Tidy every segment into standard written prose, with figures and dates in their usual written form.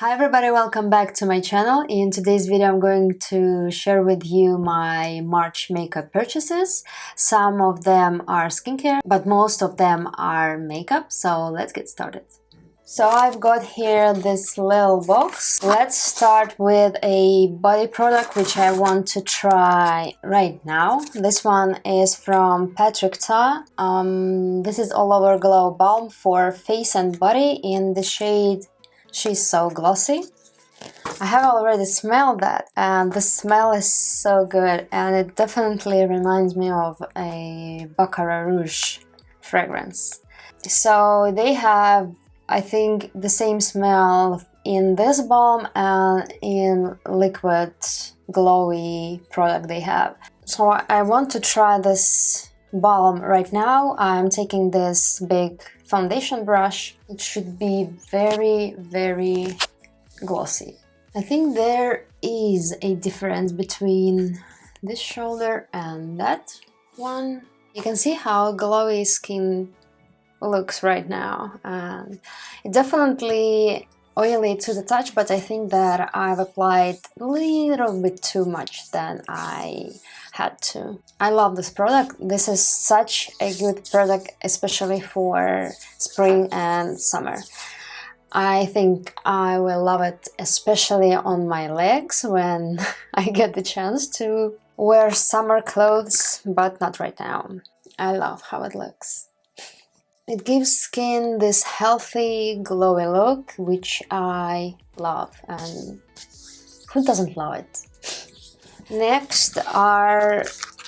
Hi everybody, welcome back to my channel. In today's video I'm going to share with you my March makeup purchases. Some of them are skincare, but most of them are makeup, so let's get started. So I've got here this little box. Let's start with a body product which I want to try right now. This one is from Patrick Ta. This is All Over Glow Balm for face and body in the shade She's So Glossy. I have already smelled that and the smell is so good and it definitely reminds me of a Baccarat Rouge fragrance. So they have, I think, the same smell in this balm and in liquid glowy product they have. So I want to try this balm right now. I'm taking this big foundation brush. It should be very, very glossy. I think there is a difference between this shoulder and that one. You can see how glowy skin looks right now, and it's definitely oily to the touch, but I think that I've applied a little bit too much than I had to. I love this product. This is such a good product, especially for spring and summer. I think I will love it, especially on my legs when I get the chance to wear summer clothes, but not right now. I love how it looks. It gives skin this healthy, glowy look, which I love, and who doesn't love it? Next are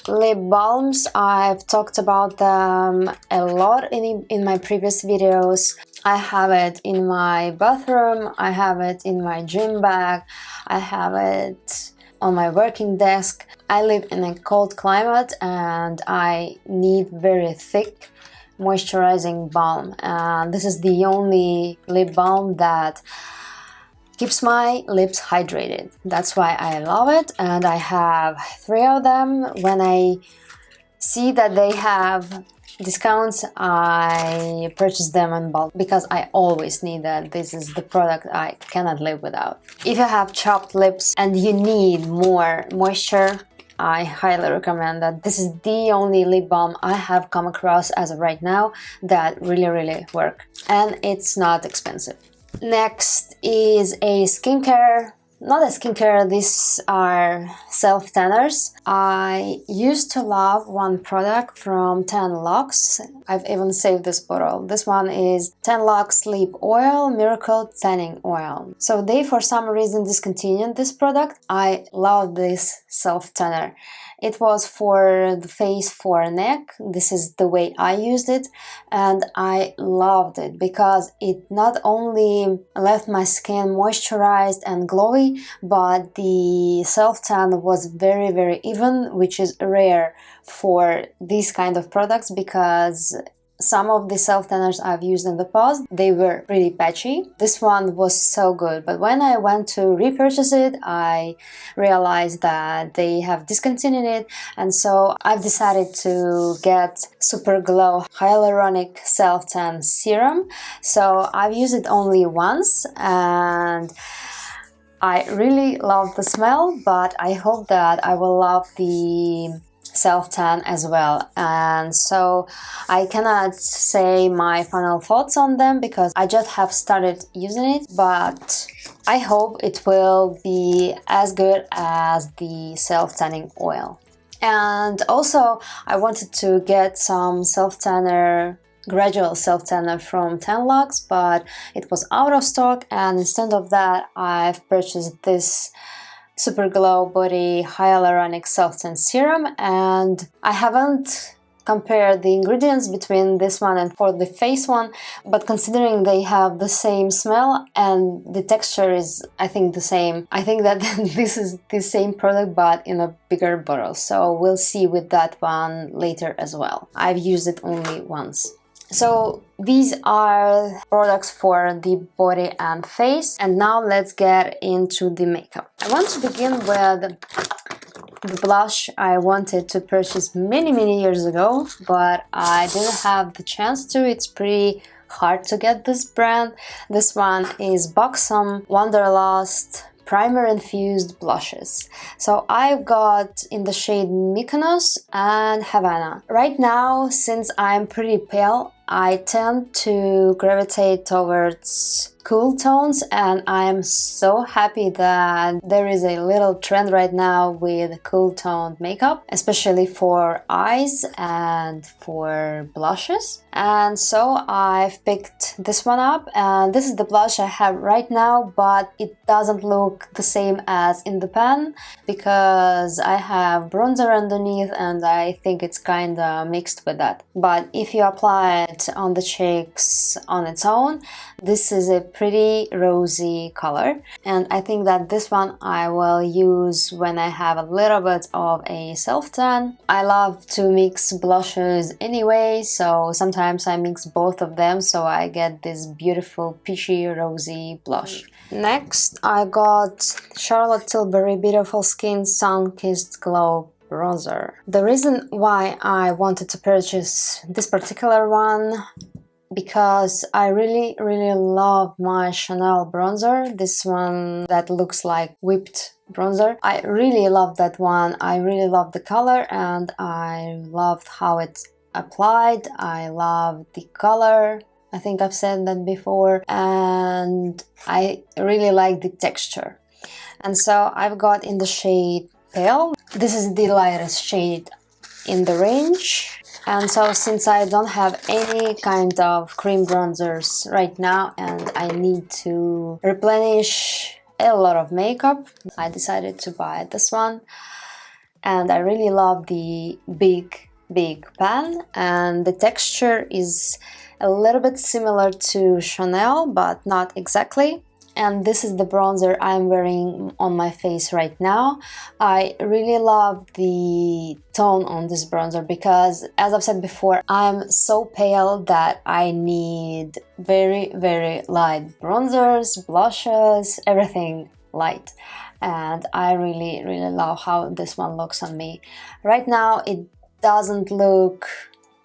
lip balms. I've talked about them a lot in my previous videos. I have it in my bathroom, I have it in my gym bag, I have it on my working desk. I live in a cold climate and I need very thick moisturizing balm, and this is the only lip balm that keeps my lips hydrated. That's why I love it, and I have 3 of them. When I see that they have discounts, I purchase them in bulk because I always need that. This is the product I cannot live without. If you have chapped lips and you need more moisture, I highly recommend that. This is the only lip balm I have come across as of right now that really work, and it's not expensive. Next is a skincare. Not a skincare, these are self-tanners. I used to love one product from Tan Lux. I've even saved this bottle. This one is Tan Lux Sleep Oil Miracle Tanning Oil. So they for some reason discontinued this product. I love this self-tanner. It was for the face, for neck. This is the way I used it, and I loved it because it not only left my skin moisturized and glowy, but the self-tan was very even, which is rare for these kind of products because some of the self-tanners I've used in the past, they were pretty patchy. This one was so good, but when I went to repurchase it, I realized that they have discontinued it, and so I've decided to get Super Glow Hyaluronic Self-Tan Serum. So I've used it only once, and I really love the smell, but I hope that I will love the self-tan as well. And so I cannot say my final thoughts on them because I just have started using it, but I hope it will be as good as the self-tanning oil. And also I wanted to get some self-tanner, gradual self-tanner from Tan Lux, but it was out of stock, and instead of that I've purchased this Super Glow Body Hyaluronic Self-Tan Serum, and I haven't compared the ingredients between this one and for the face one, but considering they have the same smell and the texture is, I think, the same, I think that this is the same product but in a bigger bottle, so we'll see with that one later as well. I've used it only once. So these are products for the body and face, and now let's get into the makeup. I want to begin with the blush I wanted to purchase many years ago, but I didn't have the chance to. It's pretty hard to get this brand. This one is Buxom Wanderlust Primer Infused Blushes. So I've got in the shade Mykonos and Havana. Right now, since I'm pretty pale, I tend to gravitate towards cool tones, and I'm so happy that there is a little trend right now with cool toned makeup, especially for eyes and for blushes. And so I've picked this one up, and this is the blush I have right now, but it doesn't look the same as in the pan because I have bronzer underneath and I think it's kinda mixed with that. But if you apply it on the cheeks on its own, this is a pretty rosy color, and I think that this one I will use when I have a little bit of a self-tan. I love to mix blushes anyway, so sometimes I mix both of them so I get this beautiful peachy rosy blush. Next I got Charlotte Tilbury Beautiful Skin Sun-Kissed Glow bronzer. The reason why I wanted to purchase this particular one, because I really love my Chanel bronzer, this one that looks like whipped bronzer. I really love that one. I really love the color and I loved how it's applied. I love the color. I think I've said that before, and I really like the texture. And so I've got in the shade Pale. This is the lightest shade in the range. And so since I don't have any kind of cream bronzers right now and I need to replenish a lot of makeup, I decided to buy this one. And I really love the big pan, and the texture is a little bit similar to Chanel, but not exactly. And this is the bronzer I'm wearing on my face right now. I really love the tone on this bronzer because, as I've said before, I'm so pale that I need very light bronzers, blushes, everything light. And I really love how this one looks on me. Right now it doesn't look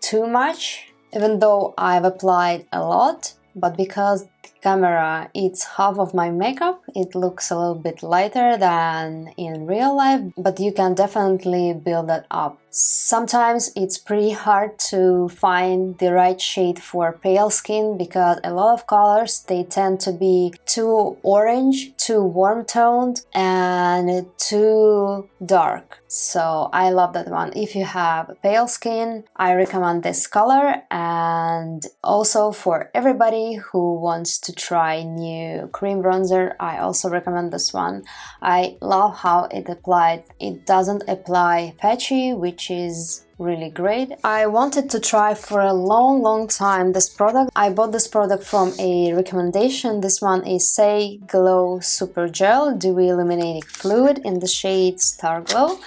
too much, even though I've applied a lot, but because the camera eats half of my makeup, it looks a little bit lighter than in real life, but you can definitely build that up. Sometimes it's pretty hard to find the right shade for pale skin because a lot of colors, they tend to be too orange, too warm toned, and too dark. So I love that one. If you have pale skin, I recommend this color. And also for everybody who wants to try new cream bronzer, I also recommend this one. I love how it applied. It doesn't apply patchy, which is really great. I wanted to try for a long time this product. I bought this product from a recommendation. This one is Saie Glow Super Gel Dewy Illuminating Fluid in the shade Star Glow.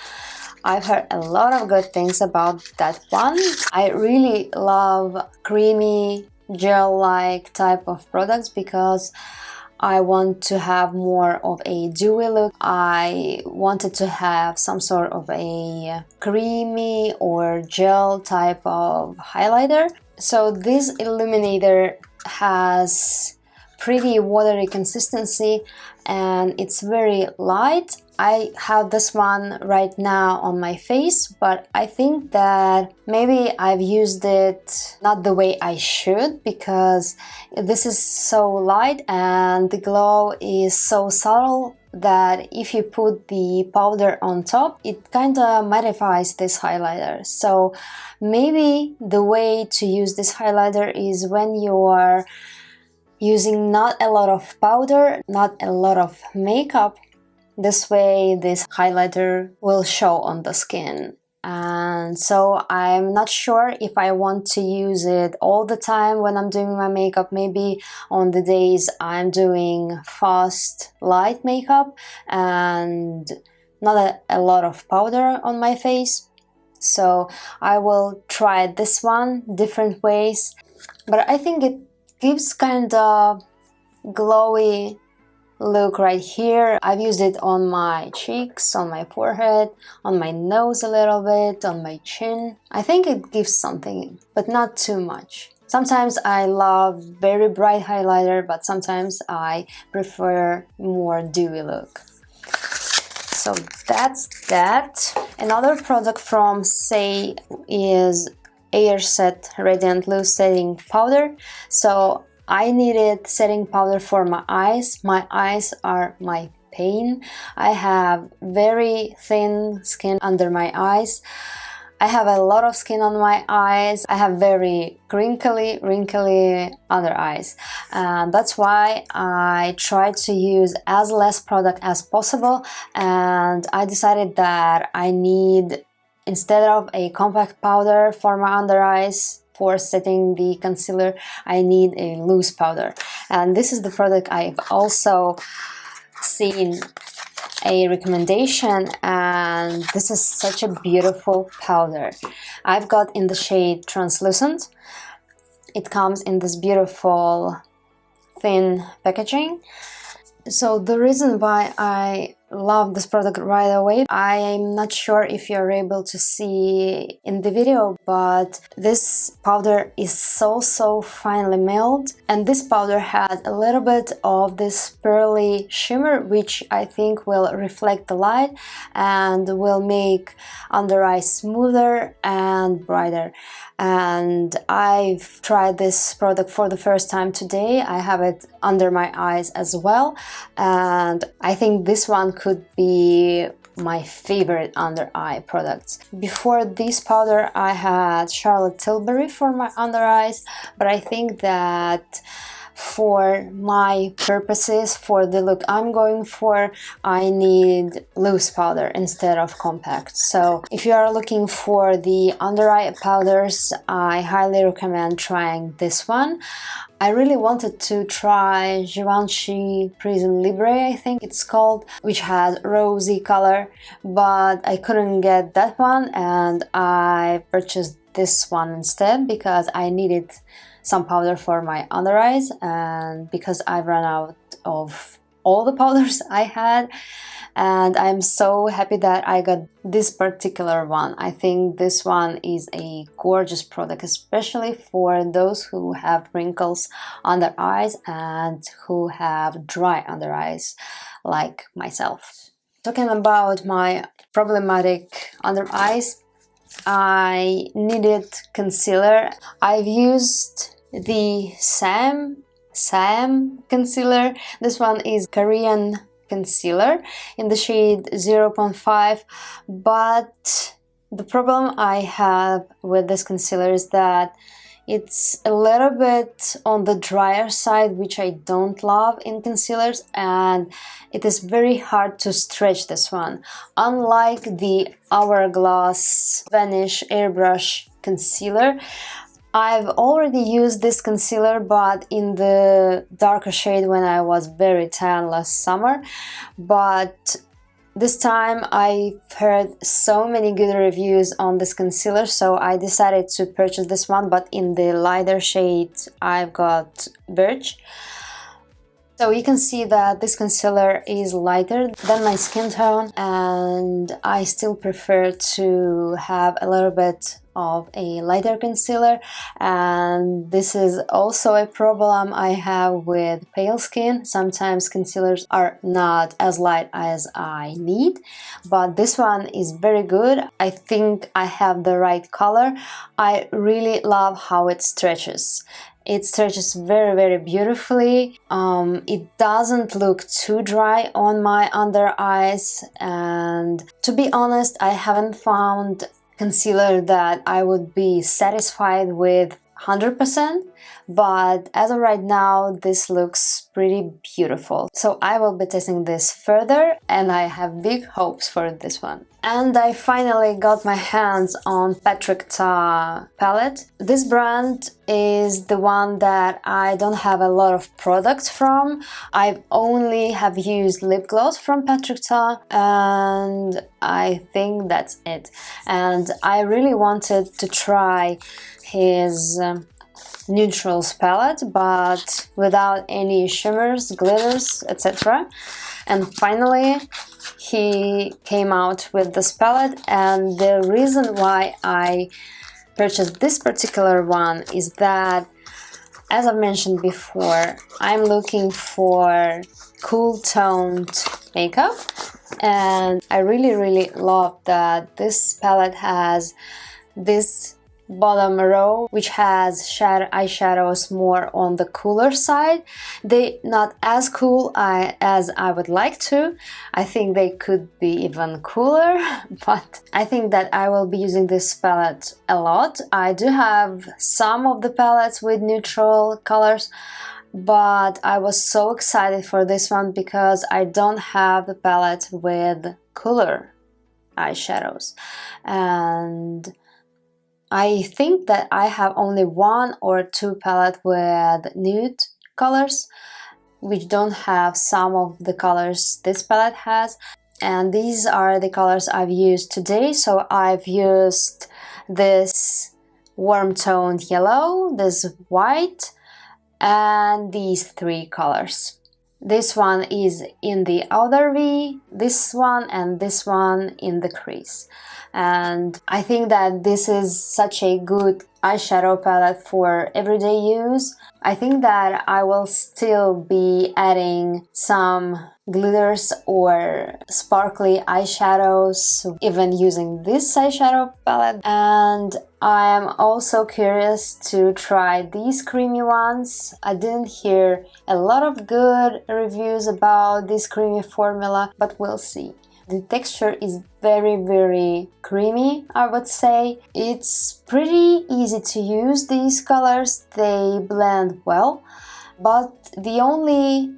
I've heard a lot of good things about that one. I really love creamy gel-like type of products because I want to have more of a dewy look. I wanted to have some sort of a creamy or gel type of highlighter. So this illuminator has pretty watery consistency and it's very light. I have this one right now on my face, but I think that maybe I've used it not the way I should because this is so light and the glow is so subtle that if you put the powder on top, it kind of mattifies this highlighter. So maybe the way to use this highlighter is when you are using not a lot of powder, not a lot of makeup. This way this highlighter will show on the skin. And so I'm not sure if I want to use it all the time when I'm doing my makeup. Maybe on the days I'm doing fast light makeup and not a lot of powder on my face. So I will try this one different ways, but I think it gives kind of glowy look right here. I've used it on my cheeks, on my forehead, on my nose a little bit, on my chin. I think it gives something, but not too much. Sometimes I love very bright highlighter, but sometimes I prefer more dewy look. So that's that. Another product from saie is Airset Radiant Loose Setting Powder. So I needed setting powder for my eyes. My eyes are my pain. I have very thin skin under my eyes. I have a lot of skin on my eyes. I have very wrinkly under eyes. And that's why I tried to use as less product as possible. And I decided that I need, instead of a compact powder for my under eyes, for setting the concealer, I need a loose powder. And this is the product I've also seen a recommendation, and this is such a beautiful powder. I've got in the shade Translucent. It comes in this beautiful thin packaging. So the reason why I love this product right away, I'm not sure if you're able to see in the video, but this powder is so finely milled, and this powder has a little bit of this pearly shimmer, which I think will reflect the light and will make under eyes smoother and brighter. And I've tried this product for the first time today. I have it under my eyes as well, and I think this one could be my favorite under eye products. Before this powder I had Charlotte Tilbury for my under eyes, but I think that for my purposes, for the look I'm going for, I need loose powder instead of compact. So if you are looking for the under eye powders, I highly recommend trying this one. I really wanted to try Givenchy Prism Libre, I think it's called, which has rosy color, but I couldn't get that one, and I purchased this one instead because I needed some powder for my under eyes, and because I've run out of all the powders I had, and I'm so happy that I got this particular one. I think this one is a gorgeous product, especially for those who have wrinkles under eyes and who have dry under eyes like myself. Talking about my problematic under eyes, I needed concealer. I've used the saie concealer. This one is Korean concealer in the shade 0.5, but the problem I have with this concealer is that it's a little bit on the drier side, which I don't love in concealers, and it is very hard to stretch this one. Unlike the Hourglass Vanish Airbrush concealer, I've already used this concealer, but in the darker shade when I was very tan last summer. But this time I've heard so many good reviews on this concealer, so I decided to purchase this one, but in the lighter shade I've got Birch. So you can see that this concealer is lighter than my skin tone, and I still prefer to have a little bit of a lighter concealer, and this is also a problem I have with pale skin. Sometimes concealers are not as light as I need, but this one is very good. I think I have the right color. I really love how it stretches. It stretches very beautifully. It doesn't look too dry on my under eyes, and to be honest, I haven't found concealer that I would be satisfied with 100%, but as of right now this looks pretty beautiful. So I will be testing this further, and I have big hopes for this one. And I finally got my hands on Patrick Ta palette. This brand is the one that I don't have a lot of products from. I only have used lip gloss from Patrick Ta, and I think that's it. And I really wanted to try his neutrals palette, but without any shimmers, glitters, etc. And finally he came out with this palette, and the reason why I purchased this particular one is that as I've mentioned before, I'm looking for cool toned makeup, and I really love that this palette has this bottom row which has eyeshadows more on the cooler side. They not as cool as I would like to. I think they could be even cooler, but I think that I will be using this palette a lot. I do have some of the palettes with neutral colors, but I was so excited for this one because I don't have the palette with cooler eyeshadows, and I think that I have only 1 or 2 palettes with nude colors, which don't have some of the colors this palette has. And these are the colors I've used today. So I've used this warm toned yellow, this white, and these 3 colors. This one is in the outer V, this one, and this one in the crease. And I think that this is such a good eyeshadow palette for everyday use. I think that I will still be adding some glitters or sparkly eyeshadows, even using this eyeshadow palette. And I'm also curious to try these creamy ones. I didn't hear a lot of good reviews about this creamy formula, but we'll see. The texture is very creamy, I would say. It's pretty easy to use, these colors, they blend well. But the only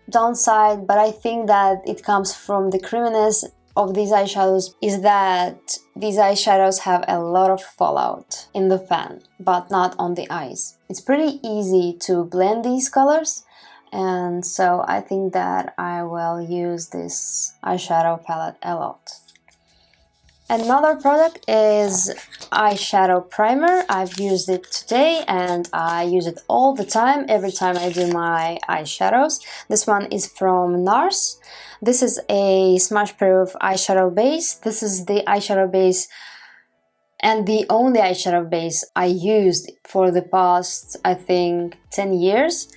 downside, but I think that it comes from the creaminess of these eyeshadows, is that these eyeshadows have a lot of fallout in the pan, but not on the eyes. It's pretty easy to blend these colors, and so I think that I will use this eyeshadow palette a lot. Another product is eyeshadow primer. I've used it today and I use it all the time, every time I do my eyeshadows. This one is from NARS. This is a smudge-proof eyeshadow base. This is the eyeshadow base and the only eyeshadow base I used for the past, I think, 10 years.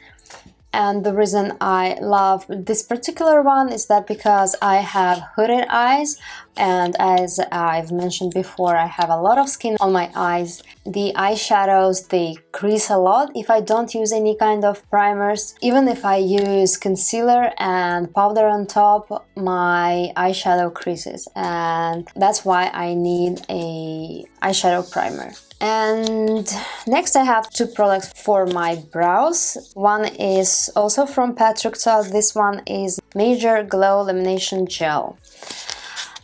And the reason I love this particular one is that because I have hooded eyes, and as I've mentioned before, I have a lot of skin on my eyes. The eyeshadows, they crease a lot if I don't use any kind of primers. Even if I use concealer and powder on top, my eyeshadow creases, and that's why I need a eyeshadow primer. And next I have 2 products for my brows. One is also from Patrick Ta. This one is Major Glow Lamination Gel.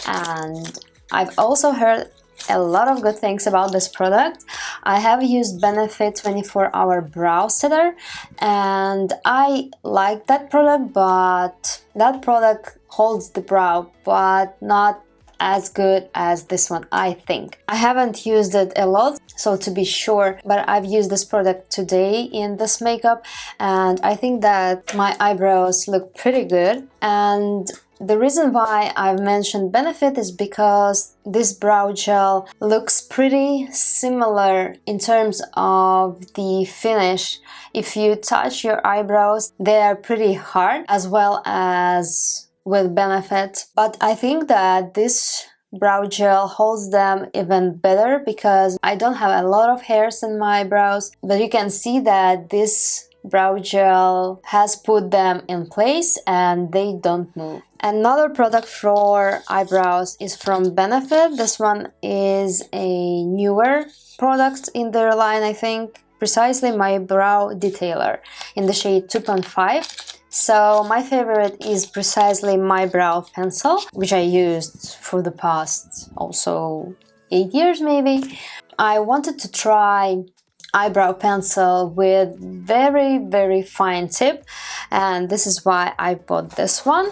And I've also heard a lot of good things about this product. I have used Benefit 24-Hour Brow Setter and I like that product, but that product holds the brow, but not as good as this one, I think. I haven't used it a lot, so to be sure, but I've used this product today in this makeup and I think that my eyebrows look pretty good. And the reason why I've mentioned Benefit is because this brow gel looks pretty similar in terms of the finish. If you touch your eyebrows, they are pretty hard, as well as with Benefit, but I think that this brow gel holds them even better because I don't have a lot of hairs in my brows, but you can see that this brow gel has put them in place and they don't move. Another product for eyebrows is from Benefit. This one is a newer product in their line, I think. Precisely My Brow Detailer in the shade 2.5. So my favorite is Precisely My Brow Pencil, which I used for the past also 8 years maybe. I wanted to try eyebrow pencil with very fine tip, and this is why I bought this one.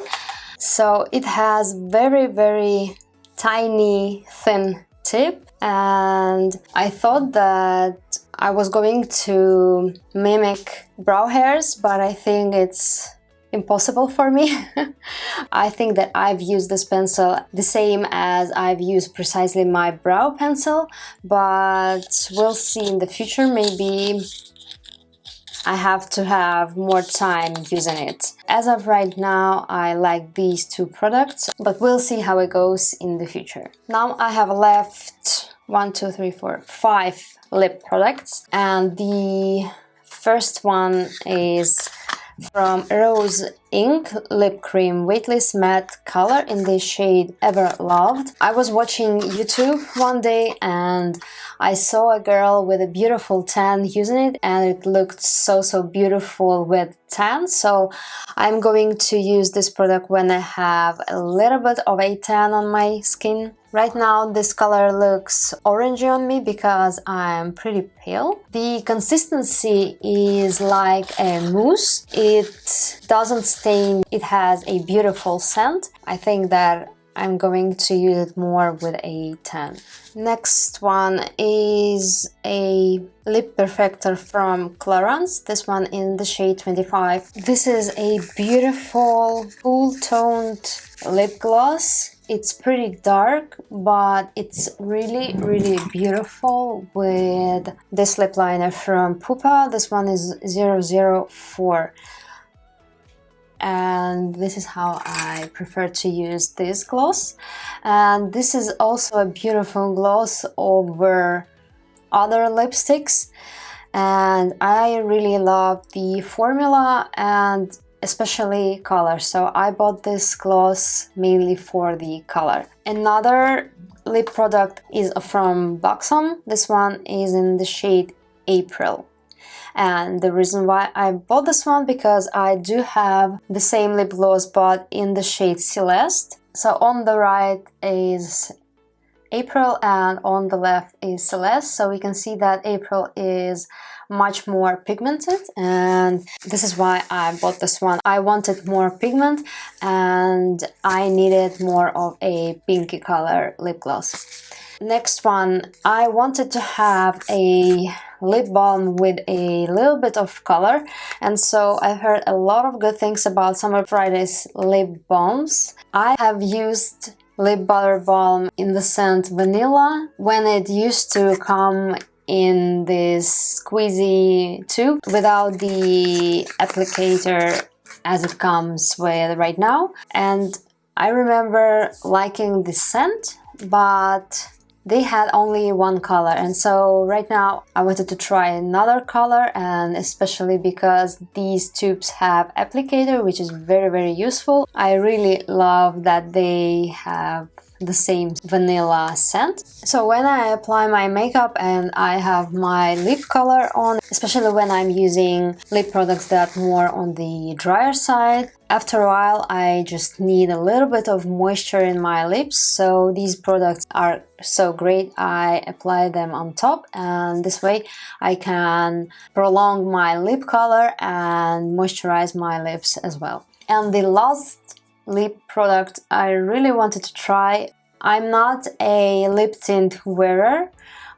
So it has very tiny thin tip, and I thought that I was going to mimic brow hairs, but I think it's impossible for me. I think that I've used this pencil the same as I've used Precisely My Brow Pencil, but we'll see in the future. Maybe I have to have more time using it. As of right now, I like these two products, but we'll see how it goes in the future. Now I have left 5 lip products, and the first one is from Rose Ink Lip Cream Weightless Matte Color in the shade Ever Loved. I was watching YouTube one day and I saw a girl with a beautiful tan using it, and it looked so beautiful with tan. So I'm going to use this product when I have a little bit of a tan on my skin. Right now this color looks orangey on me because I'm pretty pale. The consistency is like a mousse. It doesn't stain, it has a beautiful scent. I think that I'm going to use it more with a tan. Next one is a lip perfector from Clarins. This one in the shade 25. This is a beautiful cool toned lip gloss. It's pretty dark, but it's really beautiful with this lip liner from Pupa. This one is 004. And this is how I prefer to use this gloss. And this is also a beautiful gloss over other lipsticks. And I really love the formula and especially color, so I bought this gloss mainly for the color. Another lip product is from Buxom. This one is in the shade April. And the reason why I bought this one, because I do have the same lip gloss but in the shade Celeste. So on the right is April and on the left is Celeste. So we can see that April is much more pigmented, and this is why I bought this one. I wanted more pigment and I needed more of a pinky color lip gloss. Next one, I wanted to have a lip balm with a little bit of color, and so I heard a lot of good things about Summer Friday's lip balms. I have used lip butter balm in the scent vanilla when it used to come in this squeezy tube without the applicator as it comes with right now, and I remember liking the scent, but they had only one color, and so right now I wanted to try another color, and especially because these tubes have applicator, which is very useful. I really love that they have the same vanilla scent. So when I apply my makeup and I have my lip color on, especially when I'm using lip products that are more on the drier side, after a while I just need a little bit of moisture in my lips. So these products are so great. I apply them on top, and this way I can prolong my lip color and moisturize my lips as well. And the last lip product I really wanted to try. I'm not a lip tint wearer.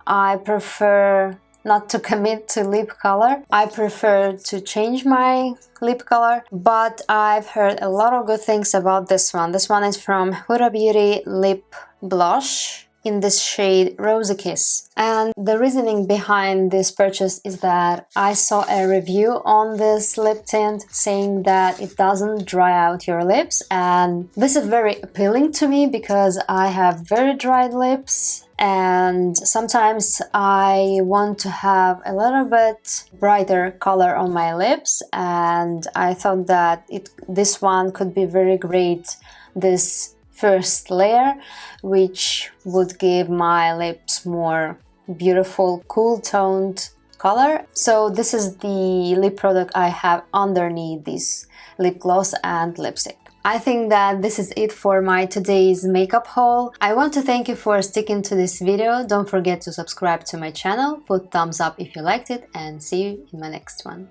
I prefer not to commit to lip color. I prefer to change my lip color, but I've heard a lot of good things about this one. This one is from Huda Beauty Lip Blush in this shade Rosy Kiss. And the reasoning behind this purchase is that I saw a review on this lip tint saying that it doesn't dry out your lips, and this is very appealing to me because I have very dry lips and sometimes I want to have a little bit brighter color on my lips, and I thought that this one could be very great, this first layer, which would give my lips more beautiful cool toned color. So this is the lip product I have underneath this lip gloss and lipstick. I think that this is it for my today's makeup haul. I want to thank you for sticking to this video. Don't forget to subscribe to my channel, put thumbs up if you liked it, and see you in my next one.